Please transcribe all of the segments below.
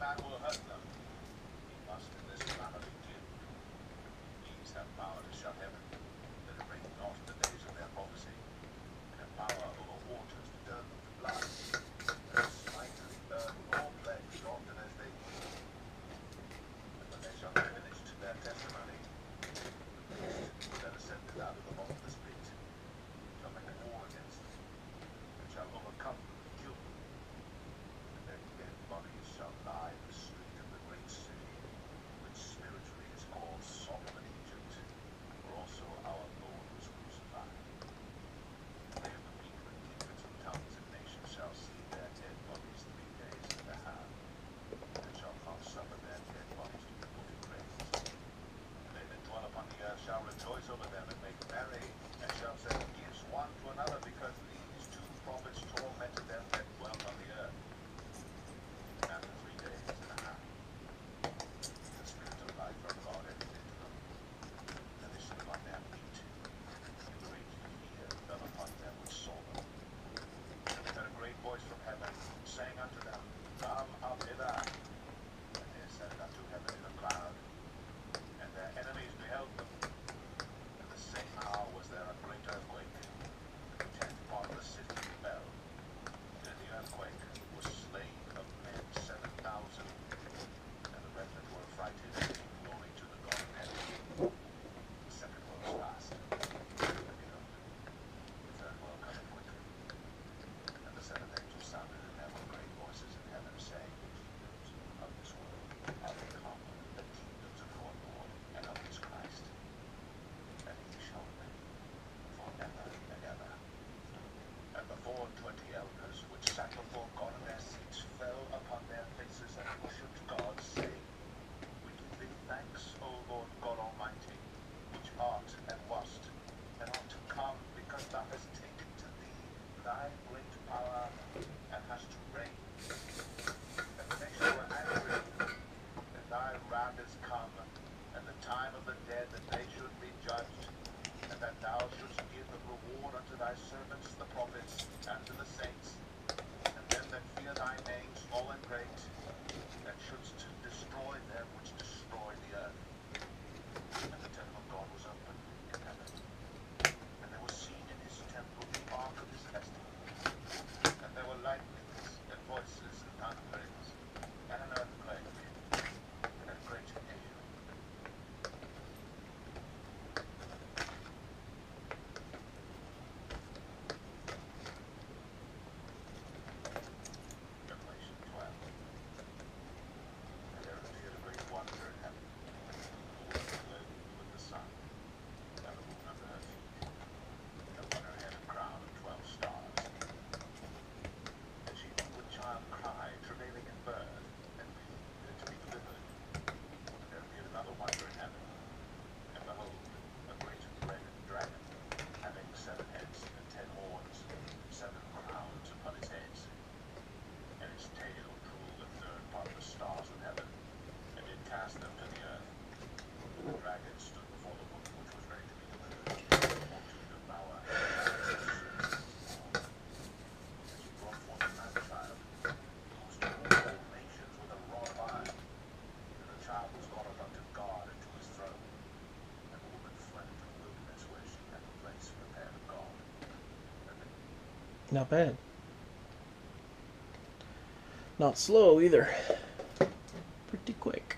man will hurt them, he must in this manner be killed. These have power to shut heaven, that it rain not in the days of their prophecy, and have power over waters to turn them to blood, and smite the earth with all plagues often as they will. And when they shall have finished their testimony, the beast that ascended out of the bottom of the pit shall make a war against them, and shall overcome them and kill them. And their dead bodies shall lie in the street of the great city, which spiritually is called Sodom and Egypt, where also our Lord was crucified. They of the people and kindreds and tongues and nations shall see their dead bodies 3 days and a half, and shall not suffer their dead bodies to be put in graves. And they that dwell upon the earth shall rejoice over them and make merry, and shall send gifts one to another, because these 2 prophets tormented them that dwelt on the earth. And after 3 days and a half, the Spirit of life from God entered into them, and they stood on their feet. And great fear fell upon them which saw them. And they heard a great voice from heaven, saying unto them, Come up hither. And they ascended unto heaven in a cloud, and their enemies beheld them. And the same hour was there a great earthquake, and the 10th part of the city fell. And in the earthquake was slain of men 7,000, and the remnant were affrighted, and gave glory to the God of heaven. The second woe was past. And behold, the third woe cometh quickly. And the 7th angel sounded, and there were great voices in heaven, saying, The kingdoms of this world are become the kingdoms of our Lord and of his Christ, and he shall reign forever and ever. And the 24 elders which sat before God in their seats fell upon their faces and worshipped God, saying, We give thee thanks, O Lord God Almighty, which art and wast, and art to come, because thou hast taken to thee thy great power, and hast reigned. And the nations were angry, and thy wrath is come, and the time of the dead that they should be judged, and that thou shouldst give the reward unto thy servants the prophets, and to the saints, and them that fear thy name, small and great, and shouldst destroy them which destroy the earth. And the temple of God was opened in heaven, and there was seen in his temple the ark of his testimony. And there were lightnings, and voices, and thunderings, and an earthquake, and a great hail. Revelation 12. And there appeared a great wonder in heaven, the woman clothed with the sun, and the moon under her feet, and upon her head a crown of 12 stars. And she with child cried, travailing in birth, and weeping to be delivered. And there appeared another wonder in heaven, and behold, a great red dragon, having 7 heads and 10 horns, 7 crowns upon his heads. And his tail drew the 3rd part of the stars of heaven, and did cast them to the earth. And the dragon stood before the woman which was ready to be delivered, for to devour her. And she brought forth a man-child, whose to rule all nations with a rod of iron. And the child was brought up unto God and to his throne. And the woman fled into the wilderness, where she had a place prepared of God. Not bad. Not slow either. Pretty quick.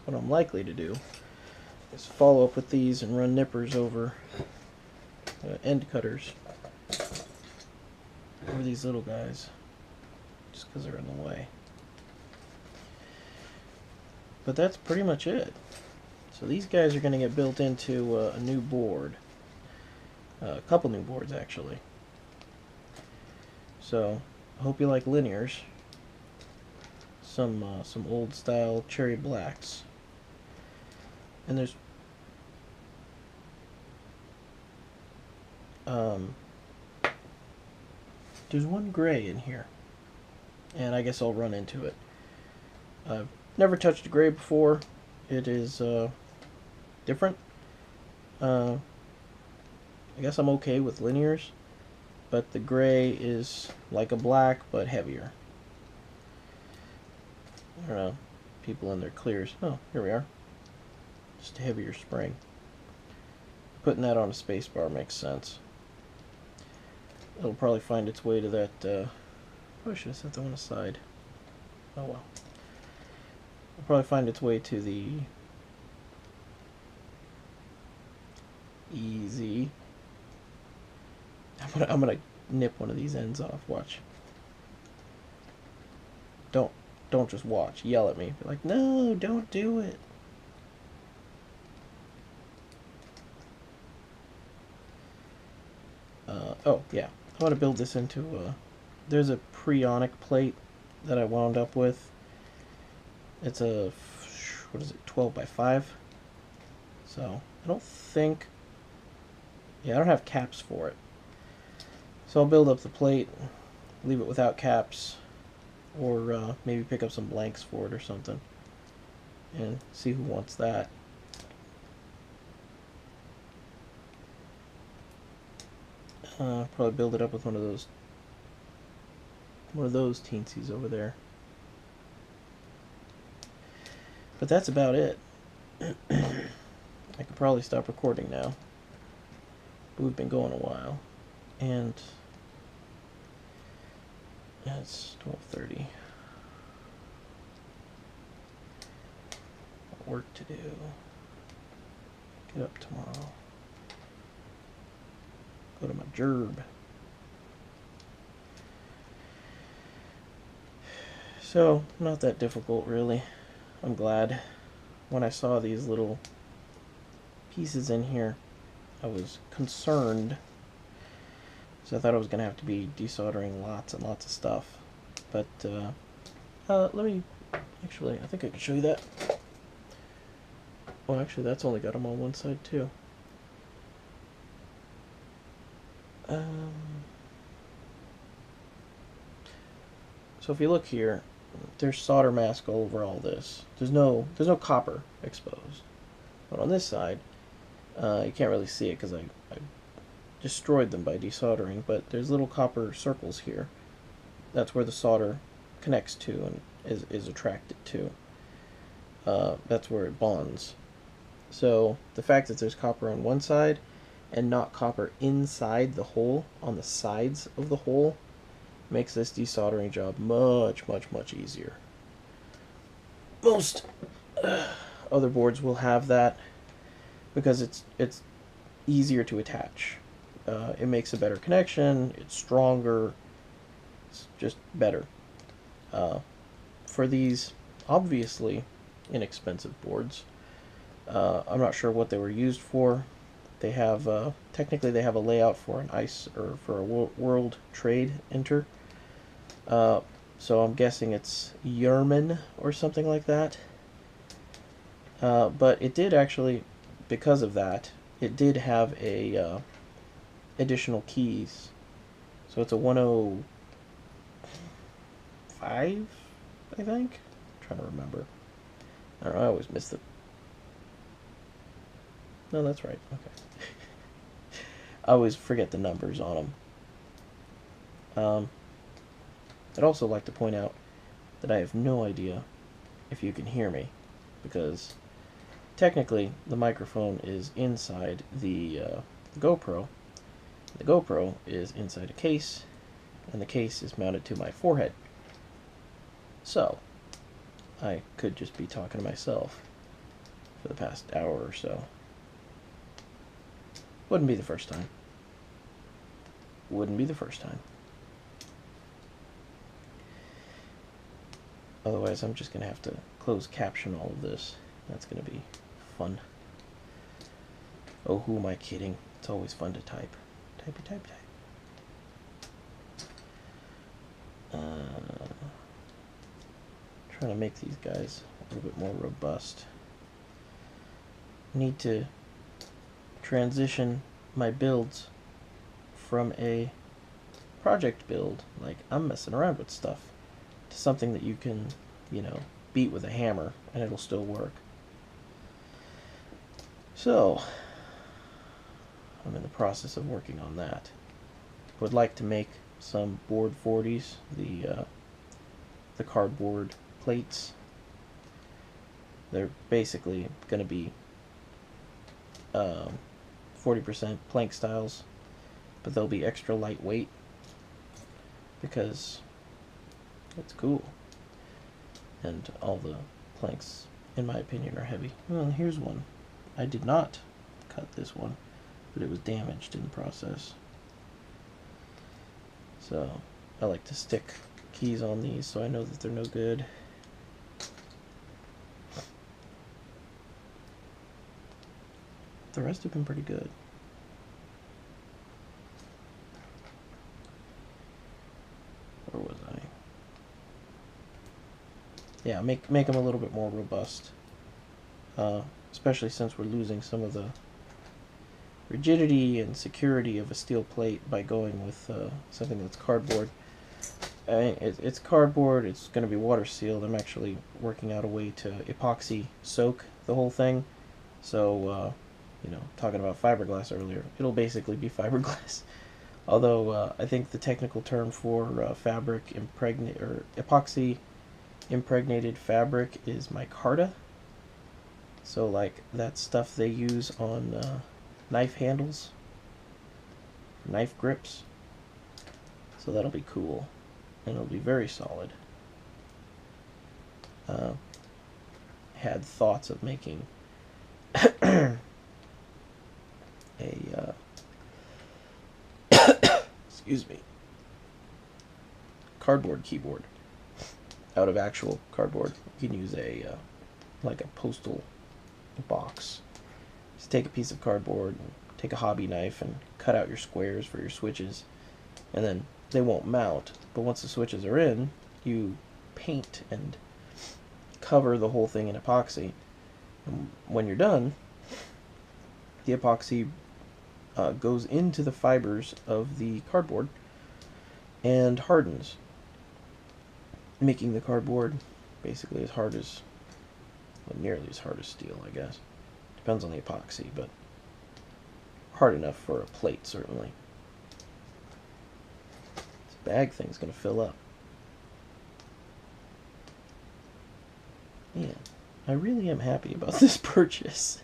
What I'm likely to do is follow up with these and run nippers over end cutters over these little guys, just because they're in the way. But that's pretty much it. So these guys are going to get built into a new board. A couple new boards, actually. So, I hope you like linears. Some old style cherry blacks. And there's one gray in here. And I guess I'll run into it. I've never touched a gray before. It is different. I guess I'm okay with linears. but the gray is like a black but heavier. I don't know, people in their clears. Oh, here we are. Just a heavier spring. Putting that on a space bar makes sense. It'll probably find its way to that, I should have set that one aside. Oh well. It'll probably find its way to the easy. I'm gonna nip one of these ends off. Watch. Don't just watch. Yell at me. Be like, no, don't do it. Oh yeah, I want to build this into. There's a preonic plate that I wound up with. It's a, what is it, 12 by 5. So I don't think. Yeah, I don't have caps for it. So I'll build up the plate, leave it without caps, or maybe pick up some blanks for it or something, and see who wants that. Probably build it up with one of those teensies over there. But that's about it. I could probably stop recording now. But we've been going a while, and it's 12:30. Work to do. Get up tomorrow. Go to my gerb. So, not that difficult, really. I'm glad. When I saw these little pieces in here, I was concerned. So I thought I was going to have to be desoldering lots and lots of stuff. But, let me... Actually, I think I can show you that. Oh, actually, that's only got them on one side, too. So if you look here, there's solder mask all over all this. There's no copper exposed. But on this side, you can't really see it because I destroyed them by desoldering, but there's little copper circles here. That's where the solder connects to and is attracted to. That's where it bonds. So the fact that there's copper on one side and not copper inside the hole, on the sides of the hole, makes this desoldering job much, much, much easier. Most other boards will have that because it's easier to attach. It makes a better connection, it's stronger, it's just better. For these obviously inexpensive boards, I'm not sure what they were used for. They have technically they have a layout for an ice or for a world trade enter. So I'm guessing it's Yerman or something like that. But it did actually, because of that, it did have a additional keys. So it's a 105, I think. I'm trying to remember. I don't know. I always miss the. No, that's right. Okay. I always forget the numbers on them. I'd also like to point out that I have no idea if you can hear me, because technically the microphone is inside the GoPro. The GoPro is inside a case, and the case is mounted to my forehead. So, I could just be talking to myself for the past hour or so. Wouldn't be the first time. Wouldn't be the first time. Otherwise, I'm just going to have to close caption all of this. That's going to be fun. Oh, who am I kidding? It's always fun to type. Typey, type, type. Trying to make these guys a little bit more robust. Need to transition my builds from a project build, like I'm messing around with stuff, to something that you can, beat with a hammer and it'll still work. So, I'm in the process of working on that. would like to make some board 40s, the cardboard plates. They're basically going to be 40% plank styles, but they'll be extra lightweight because it's cool. And all the planks, in my opinion, are heavy. Well, here's one. I did not cut this one, but it was damaged in the process. So I like to stick keys on these so I know that they're no good. The rest have been pretty good. Where was I? Yeah, make them a little bit more robust. Especially since we're losing some of the rigidity and security of a steel plate by going with something that's cardboard. It's cardboard, it's going to be water sealed. I'm actually working out a way to epoxy soak the whole thing. So, you know, talking about fiberglass earlier, it'll basically be fiberglass. Although I think the technical term for fabric or epoxy impregnated fabric is micarta. So like that stuff they use on knife handles, knife grips. So that'll be cool, and it'll be very solid. Had thoughts of making a excuse me, cardboard keyboard out of actual cardboard. You can use a like a postal box. Just take a piece of cardboard and take a hobby knife and cut out your squares for your switches, and then they won't mount, but once the switches are in, you paint and cover the whole thing in epoxy, and when you're done, the epoxy goes into the fibers of the cardboard and hardens, making the cardboard basically as hard as, well, nearly as hard as steel, I guess. Depends on the epoxy, but hard enough for a plate, certainly. This bag thing's going to fill up. Man, I really am happy about this purchase.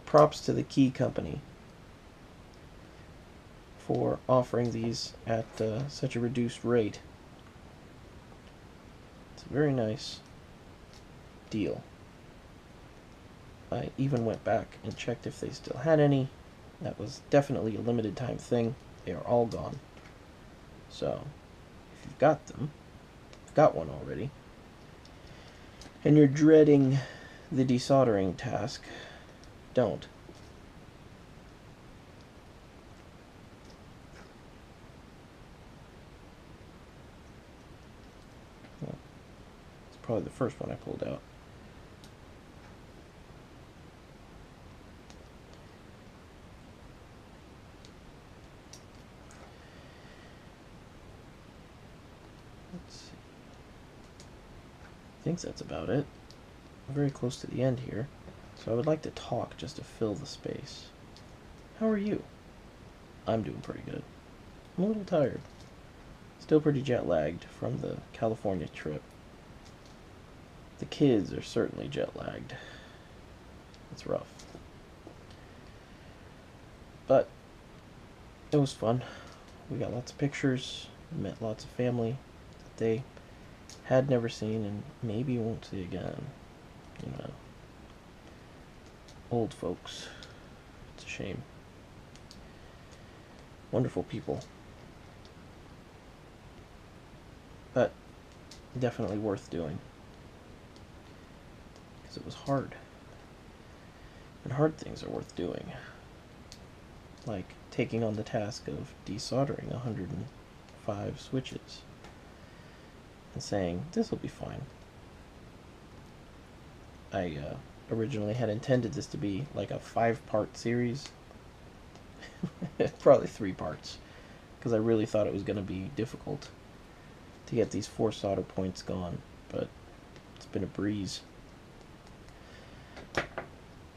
Props to the Key Company for offering these at such a reduced rate. It's a very nice deal. I even went back and checked if they still had any. That was definitely a limited time thing. They are all gone. So, if you've got them, you've got one already, and you're dreading the desoldering task, don't. Well, it's probably the first one I pulled out. Let's see. I think that's about it. I'm very close to the end here. So I would like to talk just to fill the space. How are you? I'm doing pretty good. I'm a little tired. Still pretty jet lagged from the California trip. The kids are certainly jet lagged. It's rough. But it was fun. We got lots of pictures, met lots of family that they had never seen and maybe won't see again. You know. Old folks. It's a shame. Wonderful people. But definitely worth doing. Because it was hard. And hard things are worth doing. Like taking on the task of desoldering 105 switches. And saying, this will be fine. I originally had intended this to be like a 5-part series. Probably 3 parts. Because I really thought it was going to be difficult to get these 4 solder points gone. But it's been a breeze.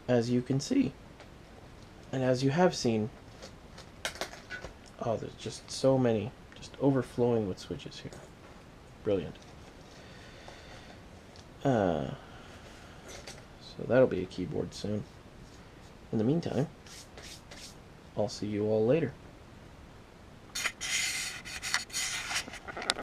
As you can see. And as you have seen, Oh, there's just so many, just overflowing with switches here. Brilliant. So that'll be a keyboard soon. In the meantime, I'll see you all later.